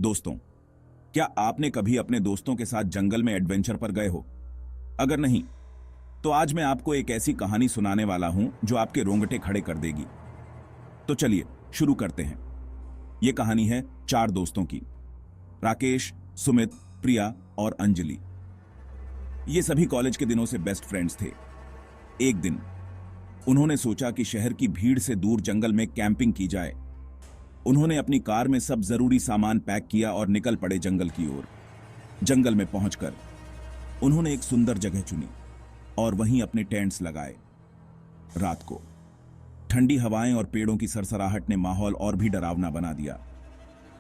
दोस्तों, क्या आपने कभी अपने दोस्तों के साथ जंगल में एडवेंचर पर गए हो? अगर नहीं, तो आज मैं आपको एक ऐसी कहानी सुनाने वाला हूं जो आपके रोंगटे खड़े कर देगी। तो चलिए शुरू करते हैं। यह कहानी है चार दोस्तों की। राकेश, सुमित, प्रिया और अंजलि। ये सभी कॉलेज के दिनों से बेस्ट फ्रेंड्स थे। एक दिन उन्होंने सोचा कि शहर की भीड़ से दूर जंगल में कैंपिंग की जाए। उन्होंने अपनी कार में सब जरूरी सामान पैक किया और निकल पड़े जंगल की ओर। जंगल में पहुंचकर उन्होंने एक सुंदर जगह चुनी और वहीं अपने टेंट्स लगाए। रात को ठंडी हवाएं और पेड़ों की सरसराहट ने माहौल और भी डरावना बना दिया।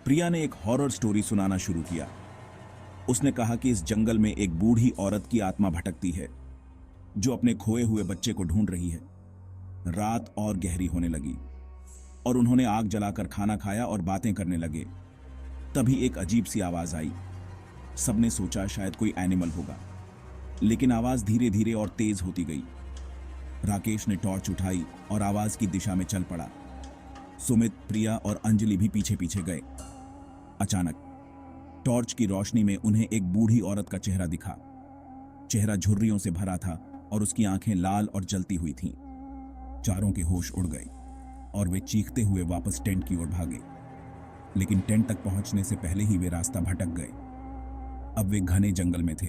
प्रिया ने एक हॉरर स्टोरी सुनाना शुरू किया। उसने कहा कि इस जंगल में एक बूढ़ी औरत की आत्मा भटकती है जो अपने खोए हुए बच्चे को ढूंढ रही है। रात और गहरी होने लगी और उन्होंने आग जलाकर खाना खाया और बातें करने लगे। तभी एक अजीब सी आवाज आई। सबने सोचा शायद कोई एनिमल होगा, लेकिन आवाज धीरे धीरे और तेज होती गई। राकेश ने टॉर्च उठाई और आवाज की दिशा में चल पड़ा। सुमित, प्रिया और अंजलि भी पीछे पीछे गए। अचानक टॉर्च की रोशनी में उन्हें एक बूढ़ी औरत का चेहरा दिखा। चेहरा झुर्रियों से भरा था और उसकी आंखें लाल और जलती हुई थीं। चारों के होश उड़ गए और वे चीखते हुए वापस टेंट की ओर भागे। लेकिन टेंट तक पहुंचने से पहले ही वे रास्ता भटक गए। अब वे घने जंगल में थे।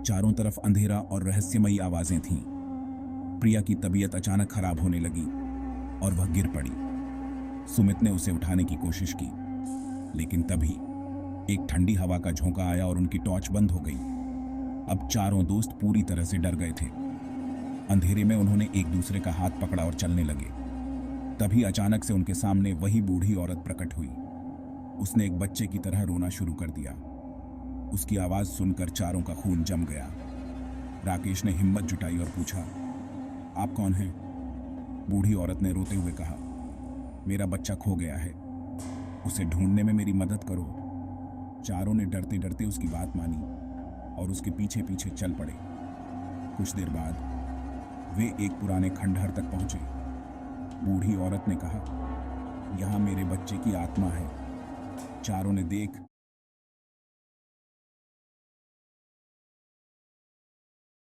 चारों तरफ अंधेरा और रहस्यमयी आवाजें थीं। प्रिया की तबीयत अचानक खराब होने लगी और वह गिर पड़ी। सुमित ने उसे उठाने की कोशिश की, लेकिन तभी एक ठंडी हवा का झोंका आया और उनकी टॉर्च बंद हो गई। अब चारों दोस्त पूरी तरह से डर गए थे। अंधेरे में उन्होंने एक दूसरे का हाथ पकड़ा और चलने लगे। तभी अचानक से उनके सामने वही बूढ़ी औरत प्रकट हुई। उसने एक बच्चे की तरह रोना शुरू कर दिया। उसकी आवाज सुनकर चारों का खून जम गया। राकेश ने हिम्मत जुटाई और पूछा, आप कौन हैं? बूढ़ी औरत ने रोते हुए कहा, मेरा बच्चा खो गया है, उसे ढूंढने में मेरी मदद करो। चारों ने डरते डरते उसकी बात मानी और उसके पीछे पीछे चल पड़े। कुछ देर बाद वे एक पुराने खंडहर तक पहुंचे। बूढ़ी औरत ने कहा, यहाँ मेरे बच्चे की आत्मा है। चारों ने देख